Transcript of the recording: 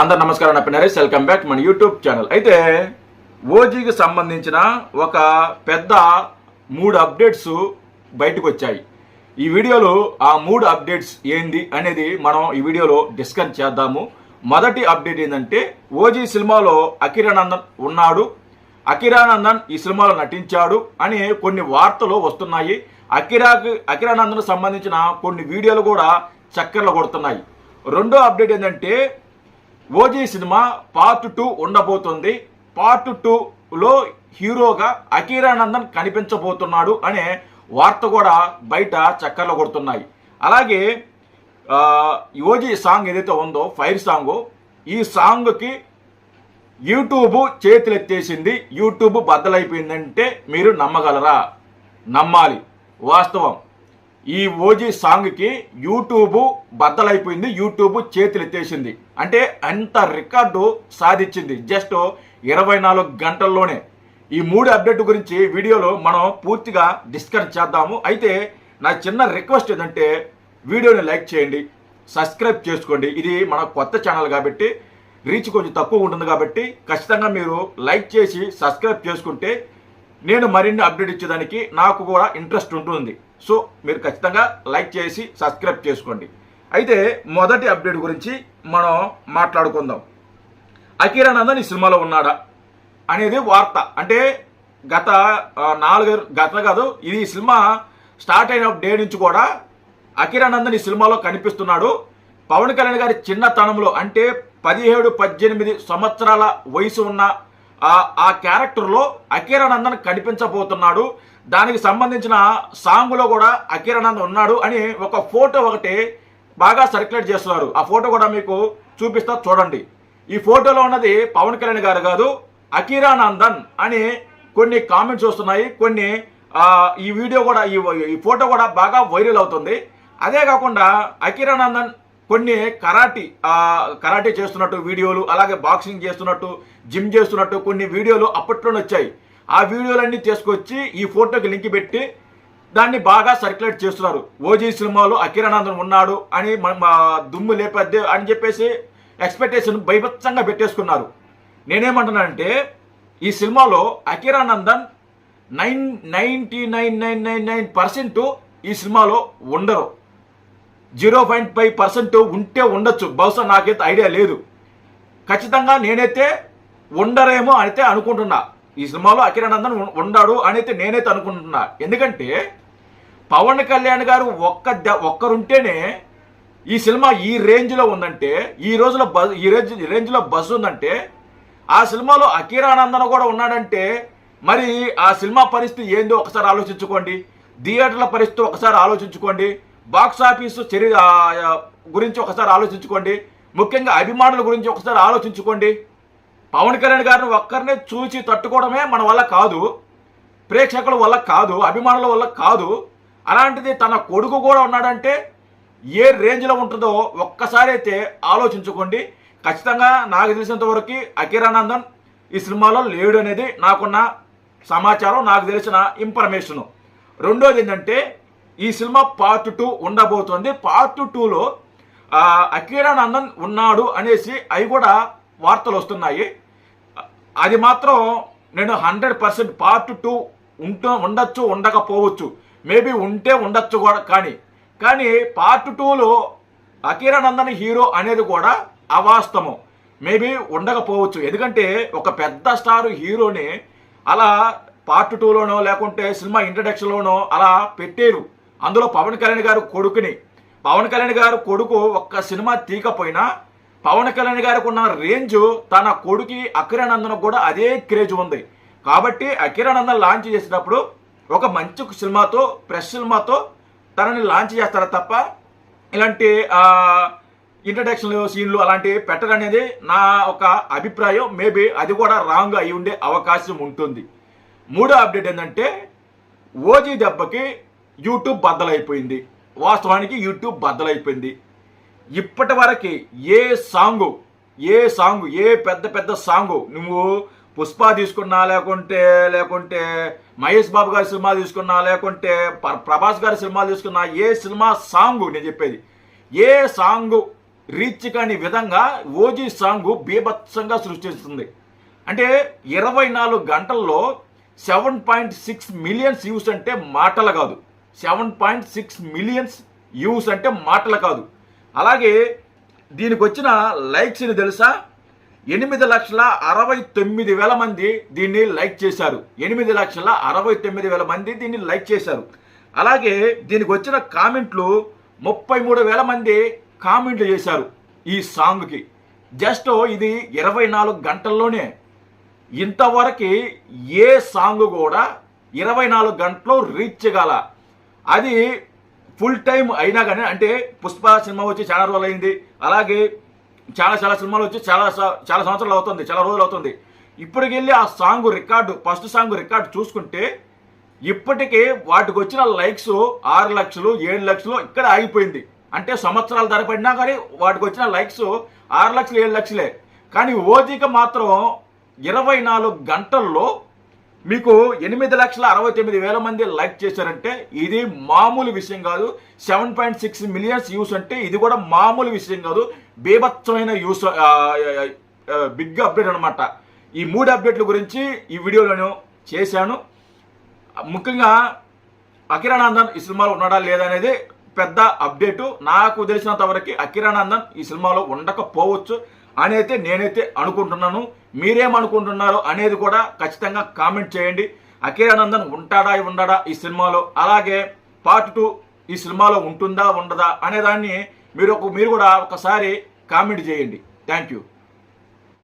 అందరు నమస్కారం. నా పేరు నరేష్. వెల్కమ్ బ్యాక్ మన యూట్యూబ్ ఛానల్. అయితే ఓజీకి సంబంధించిన ఒక పెద్ద 3 అప్డేట్స్ బయటకు వచ్చాయి. ఈ వీడియోలో ఆ 3 అప్డేట్స్ ఏంది అనేది మనం ఈ వీడియోలో డిస్కస్ చేద్దాము. మొదటి అప్డేట్ ఏంటంటే, ఓజీ సినిమాలో అకిరానందన్ ఉన్నాడు, అకిరానందన్ ఈ సినిమాలో నటించాడు అనే కొన్ని వార్తలు వస్తున్నాయి. అకిరానందన్ సంబంధించిన కొన్ని వీడియోలు కూడా చక్కర్లు కొడుతున్నాయి. రెండో అప్డేట్ ఏంటంటే, ఓజీ సినిమా పార్ట్ 2 ఉండబోతుంది. పార్ట్ 2లో హీరోగా అకిరానందన్ కనిపించబోతున్నాడు అనే వార్త కూడా బయట చక్కర్లు కొడుతున్నాయి. అలాగే ఓజీ సాంగ్ ఏదైతే ఉందో, ఫైర్ సాంగ్, ఈ సాంగ్కి యూట్యూబ్ చేతులెత్తేసింది. యూట్యూబ్ బద్దలైపోయిందంటే మీరు నమ్మగలరా? నమ్మాలి. వాస్తవం. ఈ ఓజీ సాంగ్కి యూట్యూబ్ బద్దలైపోయింది. యూట్యూబ్ చేతులెత్తేసింది. అంటే అంత రికార్డు సాధించింది జస్ట్ 24 గంటల్లోనే. ఈ 3 అప్డేట్ గురించి వీడియోలో మనం పూర్తిగా డిస్కస్ చేద్దాము. అయితే నా చిన్న రిక్వెస్ట్ ఏంటంటే, వీడియోని లైక్ చేయండి, సబ్స్క్రైబ్ చేసుకోండి. ఇది మన కొత్త ఛానల్ కాబట్టి రీచ్ కొంచెం తక్కువ ఉంటుంది కాబట్టి ఖచ్చితంగా మీరు లైక్ చేసి సబ్స్క్రైబ్ చేసుకుంటే నేను మరిన్ని అప్డేట్ ఇచ్చేదానికి నాకు కూడా ఇంట్రెస్ట్ ఉంటుంది. సో మీరు ఖచ్చితంగా లైక్ చేసి సబ్స్క్రైబ్ చేసుకోండి. అయితే మొదటి అప్డేట్ గురించి మనం మాట్లాడుకుందాం. అకిరానందన్ ఈ సినిమాలో ఉన్నాడా అనేది వార్త. అంటే గత ఇది సినిమా స్టార్ట్ అయిన డే నుంచి కూడా అకిరానందన్ ఈ సినిమాలో కనిపిస్తున్నాడు. పవన్ కళ్యాణ్ గారి చిన్నతనంలో, అంటే 17-18 సంవత్సరాల వయసు ఉన్న ఆ క్యారెక్టర్లో అకిరానందన్ కనిపించబోతున్నాడు. దానికి సంబంధించిన సాంగ్లో కూడా అకిరానందన్ ఉన్నాడు అని ఒక ఫోటో ఒకటి బాగా సర్క్యులేట్ చేస్తున్నారు. ఆ ఫోటో కూడా మీకు చూపిస్తా, చూడండి. ఈ ఫోటోలో ఉన్నది పవన్ కళ్యాణ్ గారు కాదు, అకిరానందన్ అని కొన్ని కామెంట్స్ వస్తున్నాయి. కొన్ని ఈ వీడియో కూడా ఈ ఫోటో కూడా బాగా వైరల్ అవుతుంది. అదే కాకుండా అకిరానందన్ కొన్ని కరాటే చేస్తున్నట్టు వీడియోలు, అలాగే బాక్సింగ్ చేస్తున్నట్టు, జిమ్ చేస్తున్నట్టు కొన్ని వీడియోలు అప్పట్లోనే వచ్చాయి. ఆ వీడియోలన్నీ తీసుకొచ్చి ఈ ఫోటోకి లింక్ పెట్టి దాన్ని బాగా సర్క్యులేట్ చేస్తున్నారు. ఓజీ సినిమాలో అకిరానందన్ ఉన్నాడు అని దుమ్ము లేపద్దే అని చెప్పేసి ఎక్స్పెక్టేషన్ భయభత్సంగా పెట్టేసుకున్నారు. నేనేమంటున్నానంటే, ఈ సినిమాలో అకిరానందన్ 99.999% ఈ సినిమాలో ఉండరు. 0.5% ఉంటే ఉండొచ్చు, బహుశా నాకైతే ఐడియా లేదు. ఖచ్చితంగా నేనైతే ఉండరేమో అయితే అనుకుంటున్నా. ఈ సినిమాలో అకిరానందన్ ఉండాడు అనేది నేనైతే అనుకుంటున్నా. ఎందుకంటే పవన్ కళ్యాణ్ గారు ఒక్కరుంటేనే ఈ సినిమా ఈ రేంజ్లో ఉందంటే, ఈ రేంజ్లో బజ్ ఉందంటే, ఆ సినిమాలో అకిరానందన్ కూడా ఉన్నాడంటే మరి ఆ సినిమా పరిస్థితి ఏందో ఒకసారి ఆలోచించుకోండి. థియేటర్ల పరిస్థితి ఒకసారి ఆలోచించుకోండి. బాక్స్ ఆఫీసు గురించి ఒకసారి ఆలోచించుకోండి. ముఖ్యంగా అభిమానుల గురించి ఒకసారి ఆలోచించుకోండి. పవన్ కళ్యాణ్ గారిని ఒక్కరినే చూసి తట్టుకోవడమే మన వల్ల కాదు, ప్రేక్షకుల వల్ల కాదు, అభిమానుల వల్ల కాదు. అలాంటిది తన కొడుకు కూడా ఉన్నాడంటే ఏ రేంజ్లో ఉంటుందో ఒక్కసారి అయితే ఆలోచించుకోండి. ఖచ్చితంగా నాకు తెలిసినంత వరకు అకిరానందన్ ఈ సినిమాలో లేడు అనేది నాకున్న సమాచారం, నాకు తెలిసిన ఇన్ఫర్మేషను. రెండోది ఏంటంటే, ఈ సినిమా పార్ట్ 2 ఉండబోతోంది. పార్ట్ 2లో అకిరానందన్ ఉన్నాడు అనేసి అవి కూడా వార్తలు వస్తున్నాయి. అది మాత్రం నేను 100% పార్ట్ 2 ఉండొచ్చు, ఉండకపోవచ్చు, మేబీ ఉంటే ఉండొచ్చు కూడా. కానీ పార్ట్ 2లో అకిరానందన్ హీరో అనేది కూడా అవాస్తవం. మేబీ ఉండకపోవచ్చు. ఎందుకంటే ఒక పెద్ద స్టార్ హీరోని అలా పార్ట్ 2లోనో లేకుంటే సినిమా ఇంట్రడక్షన్లోనో అలా పెట్టారు. అందులో పవన్ కళ్యాణ్ గారు కొడుకుని. పవన్ కళ్యాణ్ గారు కొడుకు ఒక్క సినిమా తీకపోయినా పవన్ కళ్యాణ్ గారికి ఉన్న రేంజ్ తన కొడుకి అకిరానందన్ కూడా అదే క్రేజ్ ఉంది. కాబట్టి అకిరానందన్ లాంచ్ చేసినప్పుడు ఒక మంచి సినిమాతో, ప్రెస్ సినిమాతో తనని లాంచ్ చేస్తారు తప్ప ఇలాంటి ఇంట్రడక్షన్లు, సీన్లు అలాంటివి పెట్టరనేది నా ఒక అభిప్రాయం. మేబీ అది కూడా రాంగ్ అయి ఉండే అవకాశం ఉంటుంది. మూడో అప్డేట్ ఏంటంటే, ఓజీ దెబ్బకి యూట్యూబ్ బద్దలైపోయింది. వాస్తవానికి యూట్యూబ్ బద్దలైపోయింది. ఇప్పటి వరకు ఏ పెద్ద సాంగు నువ్వు పుష్ప తీసుకున్నా, లేకుంటే మహేష్ బాబు గారి సినిమా తీసుకున్నా, లేకుంటే ప్రభాస్ గారి సినిమా తీసుకున్నా, ఏ సినిమా సాంగు నేను చెప్పేది, ఏ సాంగు రీచ్ కాని విధంగా ఓజీ సాంగ్ బీభత్సంగా సృష్టిస్తుంది. అంటే 24 గంటల్లో 7.6 మిలియన్స్ వ్యూస్ అంటే మాటలు కాదు. 7.6 మిలియన్స్ వ్యూస్ అంటే మాటలు కాదు. అలాగే దీనికి వచ్చిన లైక్స్ని తెలుసా? 8,69,000 మంది దీన్ని లైక్ చేశారు. 8,69,000 మంది దీన్ని లైక్ చేశారు. అలాగే దీనికి వచ్చిన కామెంట్లు 33,000 మంది కామెంట్లు చేశారు ఈ సాంగ్కి. జస్ట్ ఇది 24 గంటల్లోనే. ఇంతవరకు ఏ సాంగ్ కూడా 24 గంటల్లో రీచ్ కాల. అది ఫుల్ టైం అయినా కానీ, అంటే పుష్ప సినిమా వచ్చి చాలా రోజులు అయింది, అలాగే చాలా సినిమాలు వచ్చి చాలా సంవత్సరాలు అవుతుంది, చాలా రోజులు అవుతుంది. ఇప్పటికెళ్ళి ఆ song record, first song record చూసుకుంటే ఇప్పటికే వాటికి వచ్చిన లైక్స్ 6 లక్షలు 7 లక్షలు ఇక్కడ ఆగిపోయింది. అంటే సంవత్సరాలు ధరపడినా కానీ వాటికి వచ్చిన లైక్స్ 6 లక్షలు 7 లక్షలే. కానీ ఓజీకి మాత్రం 24 గంటల్లో మీకు 8,69,000 మంది లైక్ చేశారంటే ఇది మామూలు విషయం కాదు. 7.6 మిలియన్స్ వ్యూస్ అంటే ఇది కూడా మామూలు విషయం కాదు. బీభత్సమైన వ్యూస్, బిగ్ అప్డేట్ అనమాట. ఈ 3 అప్డేట్ల గురించి ఈ వీడియోలో నేను చేశాను. ముఖ్యంగా అకిరానందన్ ఈ సినిమాలో ఉన్నాడా లేదా అనేది పెద్ద అప్డేటు. నాకు తెలిసినంత వరకు అకిరానందన్ ఈ సినిమాలో ఉండకపోవచ్చు అని అయితే నేనైతే అనుకుంటున్నాను. మీరేమనుకుంటున్నారో అనేది కూడా ఖచ్చితంగా కామెంట్ చేయండి. అకిరానందన్ ఉంటాడా ఉండడా ఈ సినిమాలో, అలాగే పార్ట్ 2 ఈ సినిమాలో ఉంటుందా ఉండదా అనే దాన్ని మీరు కూడా ఒకసారి కామెంట్ చేయండి. Thank you.